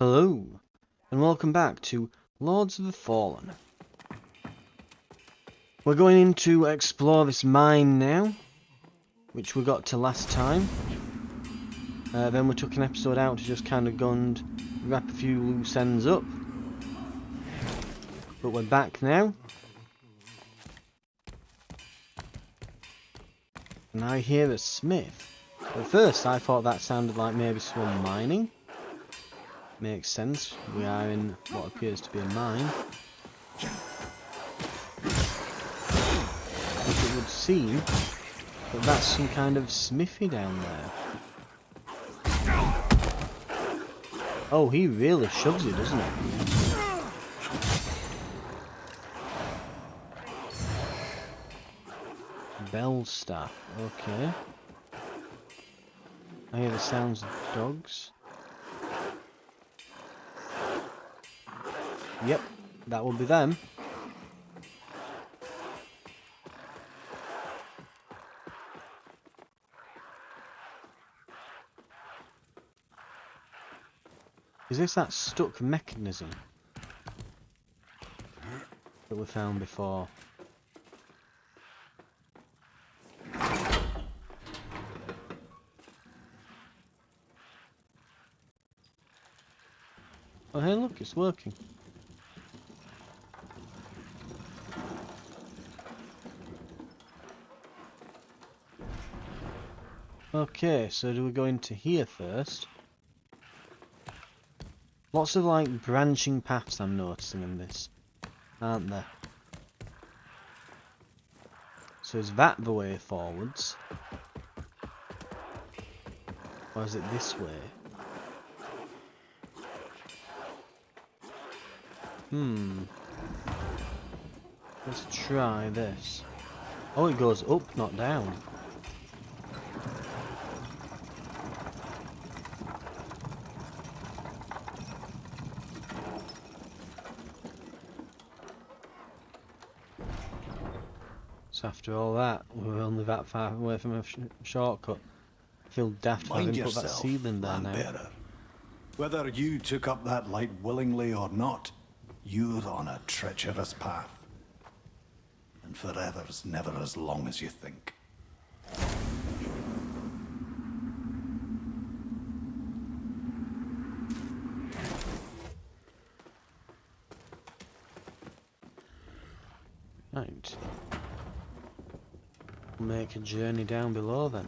Hello, and welcome back to Lords of the Fallen. We're going in to explore this mine now, which we got to last time. Then we took an episode out to just kind of go and wrap a few loose ends up. But we're back now. And I hear a smith. At first I thought that sounded like maybe someone mining. Makes sense, we are in what appears to be a mine. But it would seem that that's some kind of smithy down there. Oh, he really shoves it, doesn't he? Bell staff, okay. I hear the sounds of dogs. Yep, that will be them. Is this that stuck mechanism that we found before? Oh hey look, it's working. Okay, so do we go into here first? Lots of like branching paths I'm noticing in this, aren't there? So is that the way forwards? Or is it this way? Let's try this. Oh, it goes up, not down. So after all that, we're only that far away from a shortcut. I feel daft for having put that ceiling there now. Better. Whether you took up that light willingly or not, you're on a treacherous path. And forever's never as long as you think. Right. We'll make a journey down below then.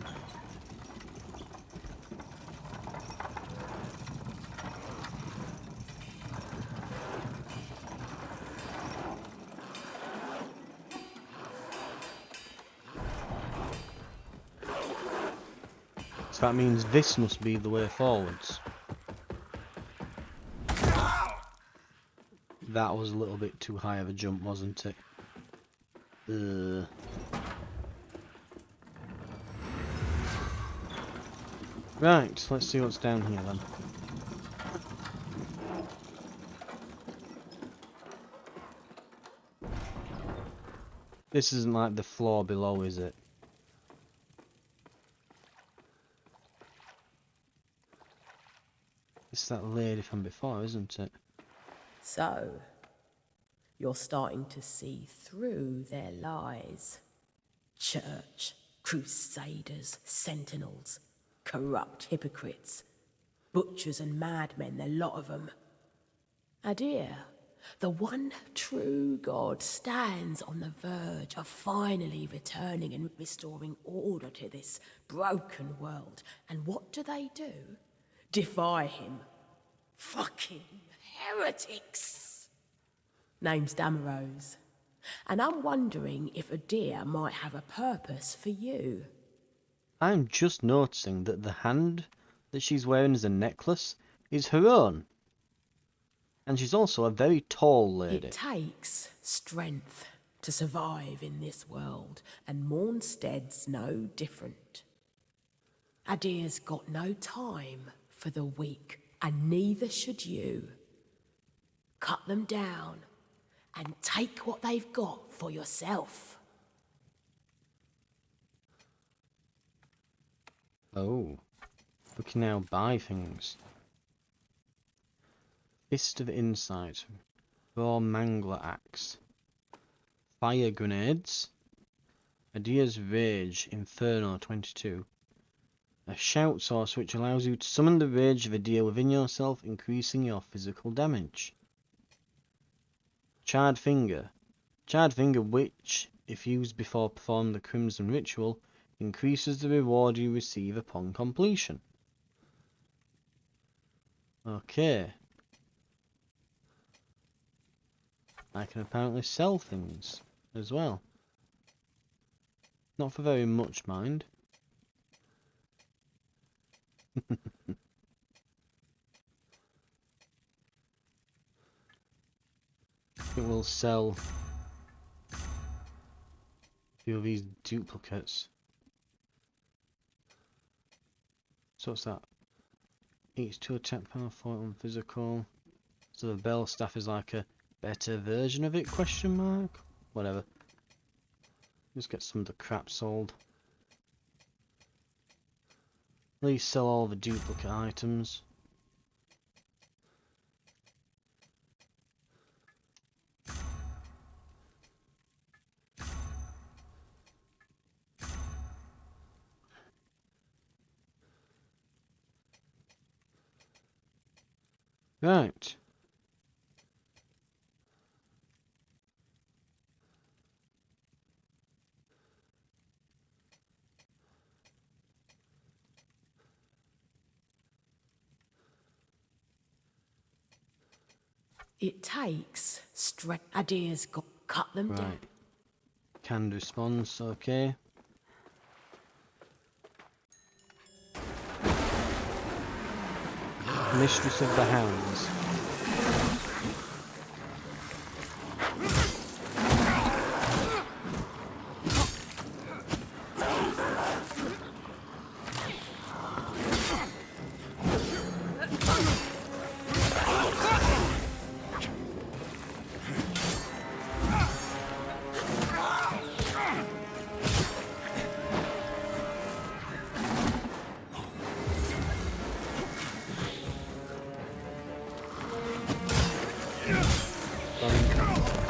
So that means this must be the way forwards. That was a little bit too high of a jump, wasn't it? Right, let's see what's down here then. This isn't like the floor below, is it? It's that lady from before, isn't it? So, you're starting to see through their lies. Church, crusaders, sentinels, corrupt hypocrites, butchers and madmen, the lot of them. Adyr, the one true God, stands on the verge of finally returning and restoring order to this broken world. And what do? Defy him. Fucking heretics. Name's Damaros. And I'm wondering if Adyr might have a purpose for you. I'm just noticing that the hand that she's wearing as a necklace is her own. And she's also a very tall lady. It takes strength to survive in this world, and Mornstead's no different. Adyr's got no time for the weak, and neither should you. Cut them down and take what they've got for yourself. Oh, we can now buy things. Fist of Insight. Raw Mangler Axe. Fire Grenades. Adyr's Rage. Inferno 22. A shout source which allows you to summon the rage of Adyr within yourself, increasing your physical damage. Charred Finger. Charred Finger which, if used before performing the Crimson Ritual, increases the reward you receive upon completion. Okay. I can apparently sell things as well. Not for very much, mind. It will sell a few of these duplicates. So what's that? Each 2 attack power, 4 on physical. So the bell staff is like a better version of it, question mark? Whatever. Just get some of the crap sold. At least sell all the duplicate items. Right. It takes strength. Adyr's got cut them down. Right. Canned response, okay. Mistress of the Hounds.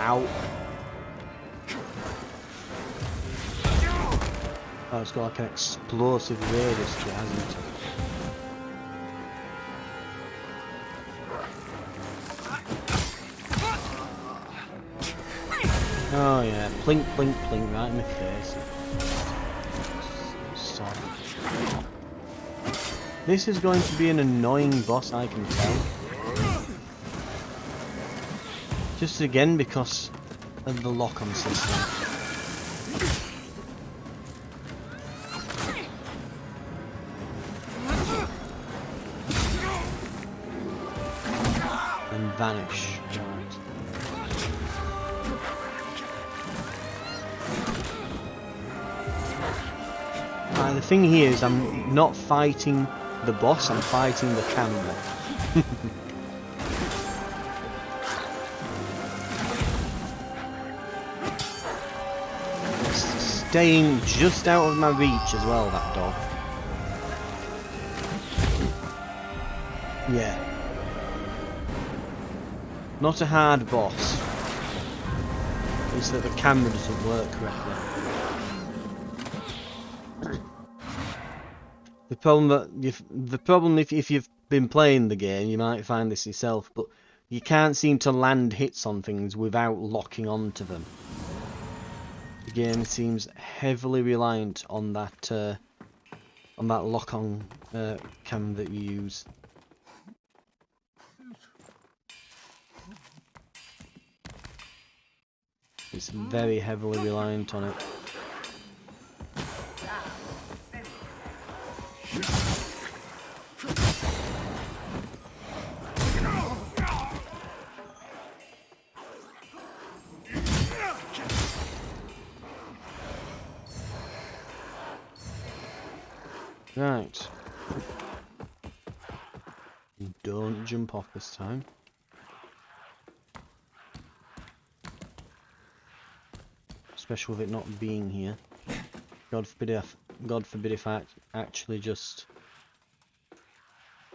Ow. Oh, it's got like an explosive radius to it, hasn't it? Oh yeah, plink, plink, plink, right in the face. Sorry. This is going to be an annoying boss, I can tell. Just again because of the lock-on system. And vanish. Right. The thing here is I'm not fighting the boss, I'm fighting the camera. Staying just out of my reach as well, that dog. Yeah. Not a hard boss. It's that the camera doesn't work correctly. The problem if you've been playing the game, you might find this yourself, but you can't seem to land hits on things without locking onto them. The game seems heavily reliant on that lock-on cam that you use. It's very heavily reliant on it. Right. Don't jump off this time. Especially with it not being here. God forbid if I actually just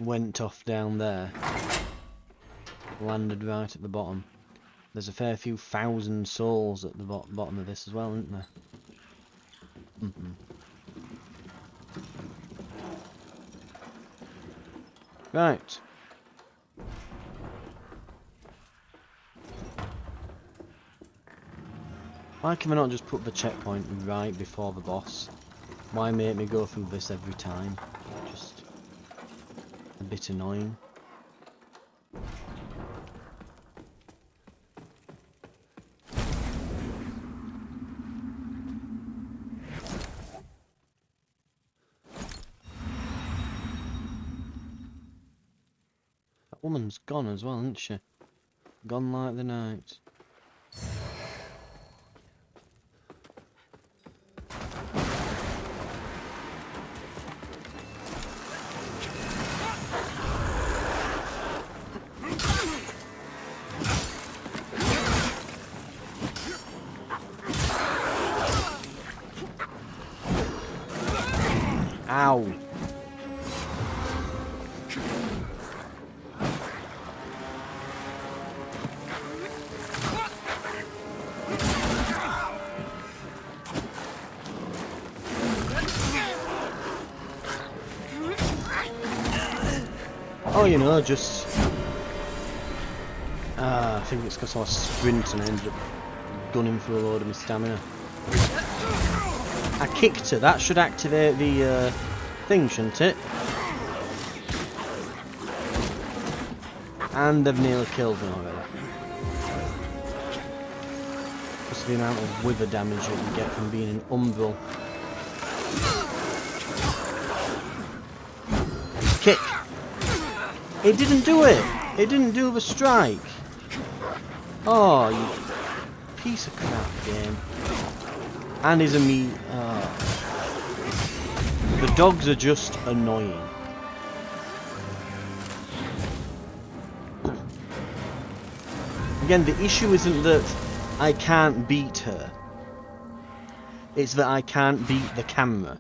went off down there. landed right at the bottom. There's a fair few thousand souls at the bottom of this as well, isn't there? Right. Why can we not just put the checkpoint right before the boss? Why make me go through this every time? Just a bit annoying. That woman's gone as well, isn't she? Gone like the night. Ow! Oh, you know, just... I think it's because I was sprinting and ended up gunning through a load of my stamina. I kicked her. That should activate the thing, shouldn't it? And they've nearly killed me already. Just the amount of wither damage that you get from being an umbral. Kick! It didn't do it! It didn't do the strike! Oh, you piece of crap game. And is a me. The dogs are just annoying. Again, the issue isn't that I can't beat her. It's that I can't beat the camera.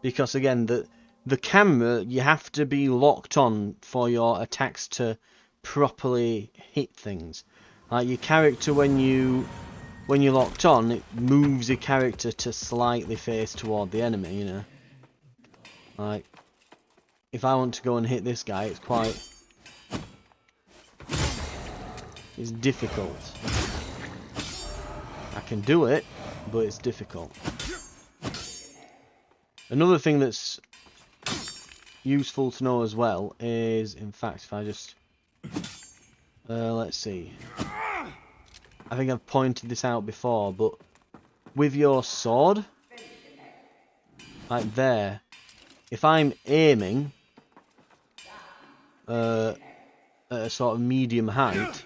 Because again, the camera, you have to be locked on for your attacks to properly hit things. Like your character, when you're locked on, it moves your character to slightly face toward the enemy, you know. Like, if I want to go and hit this guy, it's difficult. I can do it, but it's difficult. Another thing that's useful to know as well is, in fact, if I just... let's see. I think I've pointed this out before, but with your sword, like there, if I'm aiming at a sort of medium height,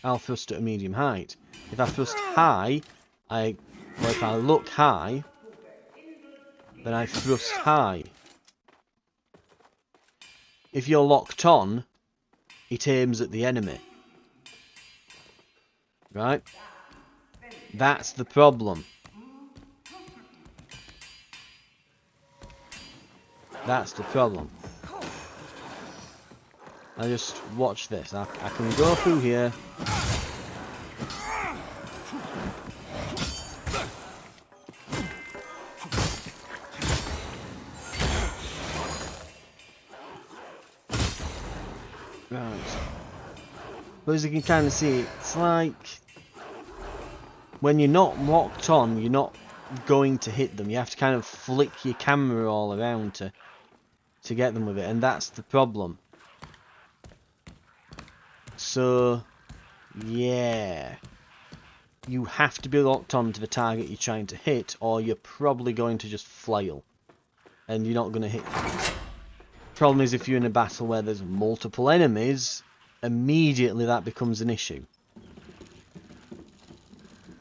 I'll thrust at a medium height. If I thrust high, or if I look high, then I thrust high. If you're locked on, it aims at the enemy. Right? That's the problem. That's the problem. I just watch this. I can go through here. Right. But as you can kind of see, it's like when you're not locked on, you're not going to hit them. You have to kind of flick your camera all around to get them with it, and that's the problem. So, yeah. You have to be locked on to the target you're trying to hit, or you're probably going to just flail. And you're not going to hit things. Problem is, if you're in a battle where there's multiple enemies, immediately that becomes an issue.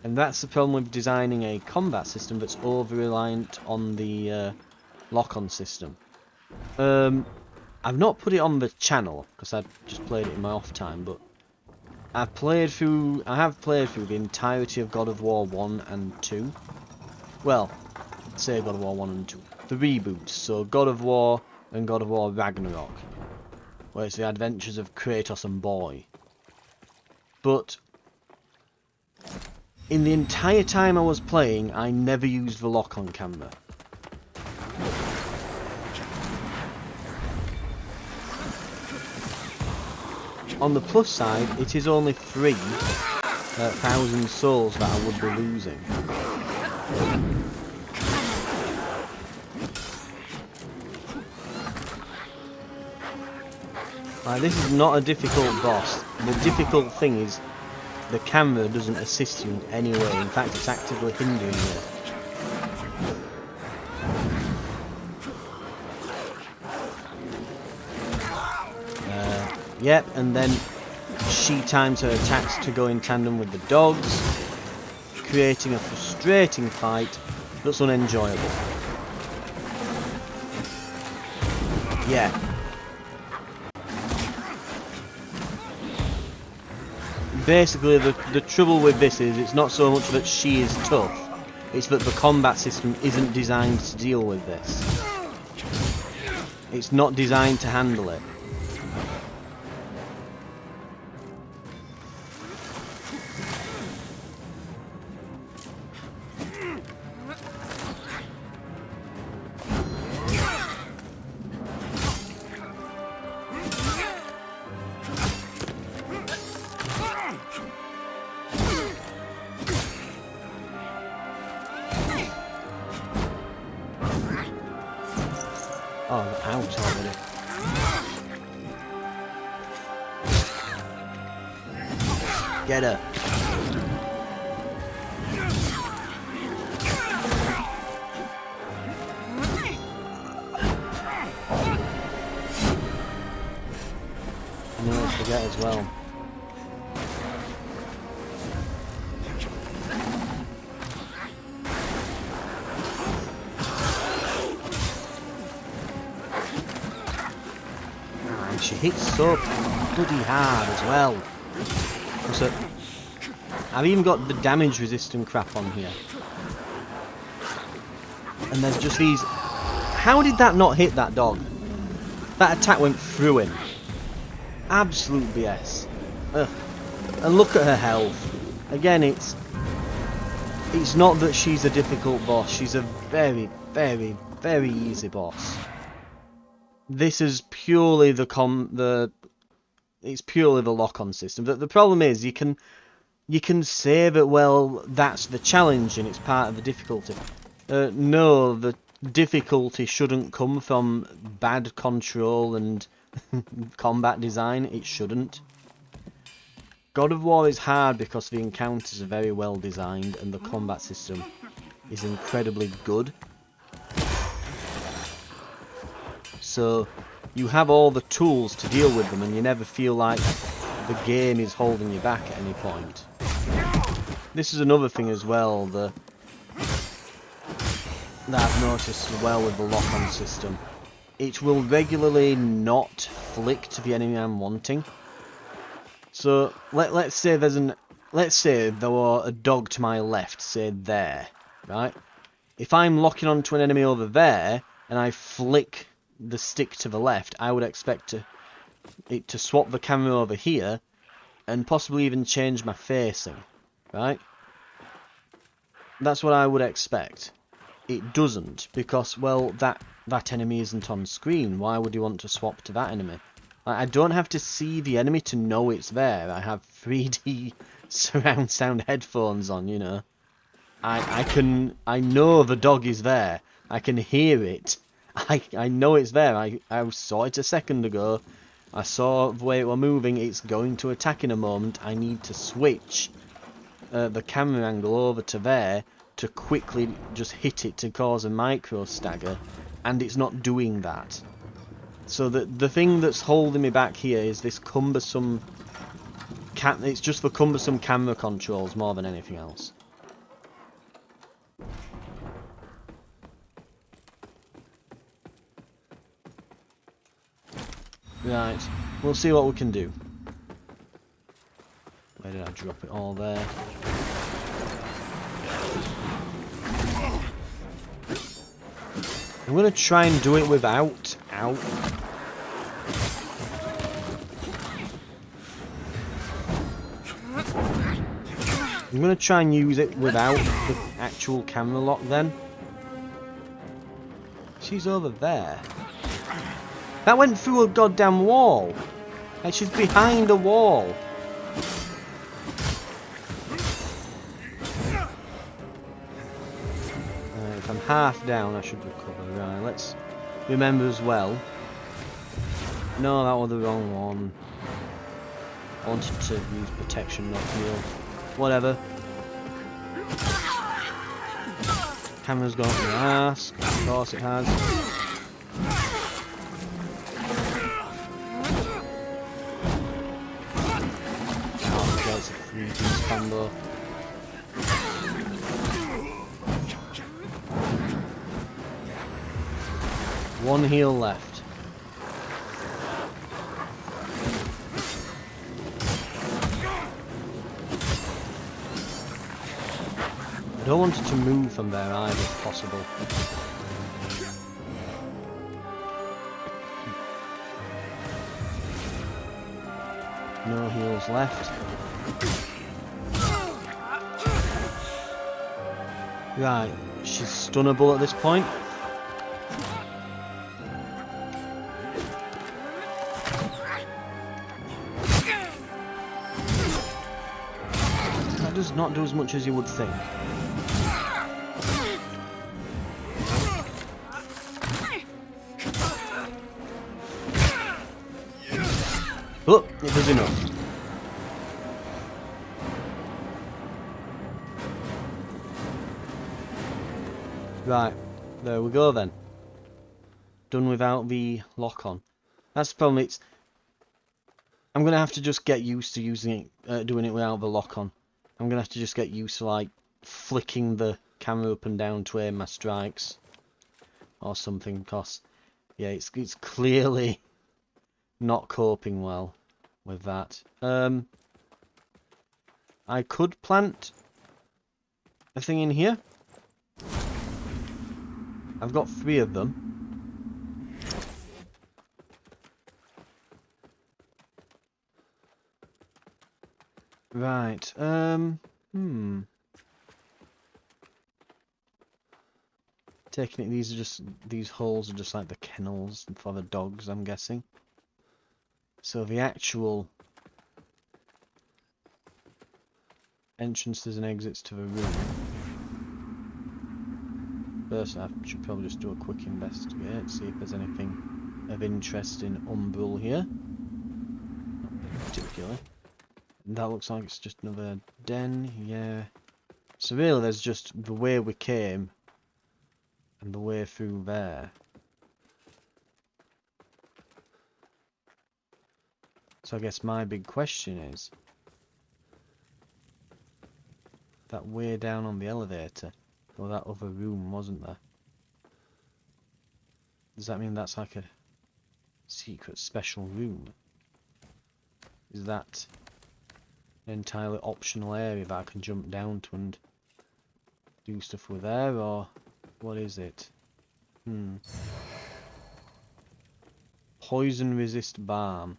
And that's the problem with designing a combat system that's over-reliant on the lock-on system. I've not put it on the channel, because I've just played it in my off time, but I have played through the entirety of God of War 1 and 2. Well, say God of War 1 and 2. The reboots, so God of War and God of War Ragnarok, where it's the adventures of Kratos and Boy. but in the entire time I was playing, I never used the lock on camera. On the plus side, it is only 3,000 souls that I would be losing. This is not a difficult boss. The difficult thing is the camera doesn't assist you in any way. In fact, it's actively hindering you. Yep, and then she times her attacks to go in tandem with the dogs, creating a frustrating fight that's unenjoyable. Yeah. Basically, the trouble with this is it's not so much that she is tough, it's that the combat system isn't designed to deal with this. It's not designed to handle it. Oh, they're out already. Get her. And then let's forget as well. She hits so bloody hard as well. So, I've even got the damage resistant crap on here. And there's just these... How did that not hit that dog? That attack went through him. Absolute BS. Ugh. And look at her health. Again, it's not that she's a difficult boss. She's a very, very, very easy boss. This is purely it's purely the lock-on system. The problem is you can say that, well, that's the challenge and it's part of the difficulty. No, the difficulty shouldn't come from bad control and combat design. It shouldn't. God of War is hard because the encounters are very well designed and the combat system is incredibly good. So you have all the tools to deal with them and you never feel like the game is holding you back at any point. This is another thing as well that I've noticed as well with the lock-on system. It will regularly not flick to the enemy I'm wanting. So let's say there were a dog to my left, say there, right? If I'm locking onto an enemy over there and I flick the stick to the left, I would expect it to swap the camera over here and possibly even change my facing, right? That's what I would expect. It doesn't, because, well, that enemy isn't on screen. Why would you want to swap to that enemy? I don't have to see the enemy to know it's there. I have 3D surround sound headphones on, you know. I know the dog is there. I can hear it. I know it's there. I saw it a second ago. I saw the way it were moving. It's going to attack in a moment. I need to switch the camera angle over to there to quickly just hit it to cause a micro stagger, and it's not doing that. So the thing that's holding me back here is this cumbersome... It's just the cumbersome camera controls more than anything else. Right, we'll see what we can do. Where did I drop it all there? I'm going to try and do it without... Ow. I'm going to try and use it without the actual camera lock then. She's over there. That went through a goddamn wall. Like she's behind a wall. If I'm half down, I should recover. Right, let's remember as well. No, that was the wrong one. I wanted to use protection, not heal. Whatever. Camera's gone up my ass. Of course it has. Oh, okay, it's a 3-piece combo. One heal left. I don't want it to move from there either, if possible. No heals left. Right, she's stunnable at this point. That does not do as much as you would think. Oh, it does enough. Right, there we go then. Done without the lock on. That's the problem. I'm gonna have to just get used to using it, doing it without the lock on. I'm gonna have to just get used to like flicking the camera up and down to aim my strikes or something. Cause yeah, it's clearly not coping well with that. I could plant a thing in here. I've got 3 of them. Right, taking it, these holes are just like the kennels for the dogs, I'm guessing. So the actual entrances and exits to the room. First, I should probably just do a quick investigate, see if there's anything of interest in Umbral here. Not particularly. That looks like it's just another den, yeah. So really there's just the way we came and the way through there. So I guess my big question is, that way down on the elevator, or that other room, wasn't there? Does that mean that's like a secret special room? Is that an entirely optional area that I can jump down to and do stuff with there, or what is it? Poison resist balm.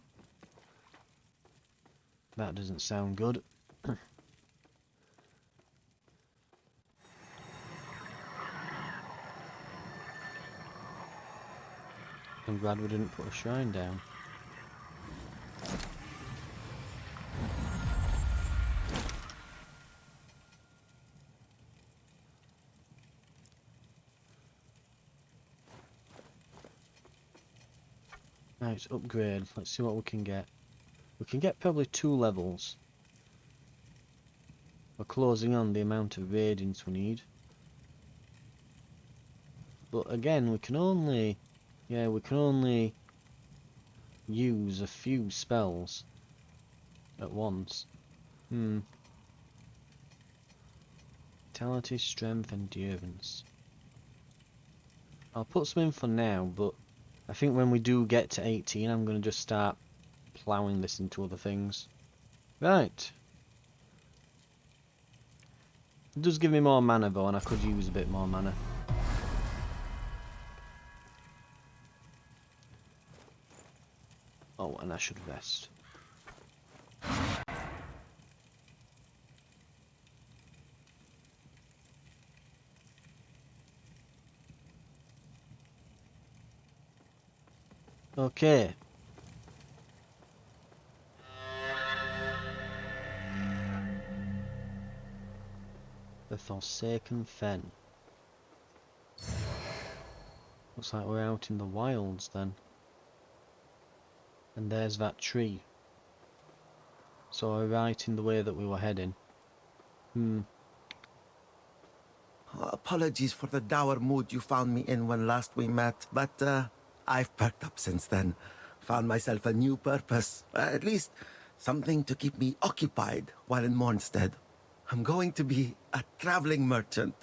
That doesn't sound good. I'm glad we didn't put a shrine down. Nice, upgrade. Let's see what we can get. We can get probably 2 levels. We're closing on the amount of radiance we need. But again, we can only... yeah, we can only use a few spells at once. Vitality, strength, endurance. I'll put some in for now, but I think when we do get to 18, I'm going to just start ploughing this into other things. Right. It does give me more mana though, and I could use a bit more mana. Oh, and I should rest. Okay. The Forsaken Fen. Looks like we're out in the wilds then. And there's that tree. So we're right in the way that we were heading. Apologies for the dour mood you found me in when last we met, but I've perked up since then. Found myself a new purpose. At least something to keep me occupied while in Mornstead. I'm going to be a traveling merchant.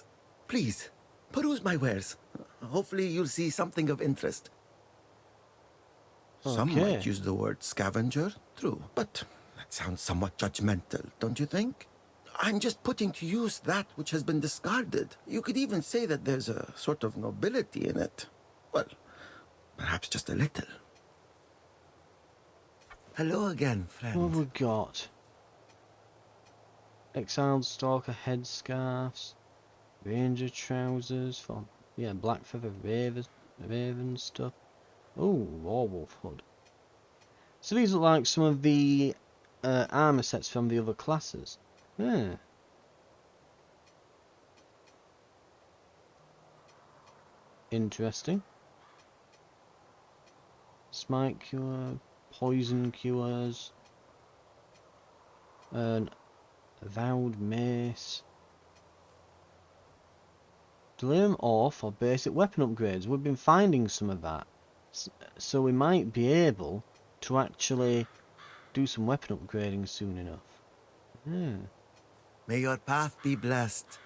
Please, peruse my wares. Hopefully you'll see something of interest. Some Okay. might use the word scavenger, true, but that sounds somewhat judgmental, don't you think? I'm just putting to use that which has been discarded. You could even say that there's a sort of nobility in it. Well, perhaps just a little. Hello again, What have friend. we got? Exiled Stalker headscarves. Ranger trousers for black feather raven stuff. Oh, werewolf hood. So these look like some of the armor sets from the other classes. Yeah. Interesting. Smite cure, poison cures, an avowed mace. Delirium ore for basic weapon upgrades. We've been finding some of that. So we might be able to actually do some weapon upgrading soon enough. Yeah. May your path be blessed.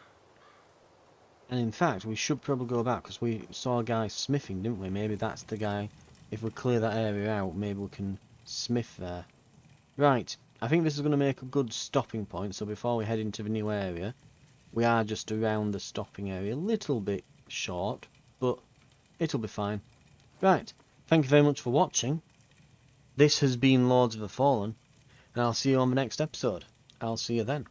And in fact, we should probably go back because we saw a guy smithing, didn't we? Maybe that's the guy. If we clear that area out, maybe we can smith there. Right, I think this is going to make a good stopping point. So before we head into the new area, we are just around the stopping area. A little bit short, but it'll be fine. Right, thank you very much for watching. This has been Lords of the Fallen, and I'll see you on the next episode. I'll see you then.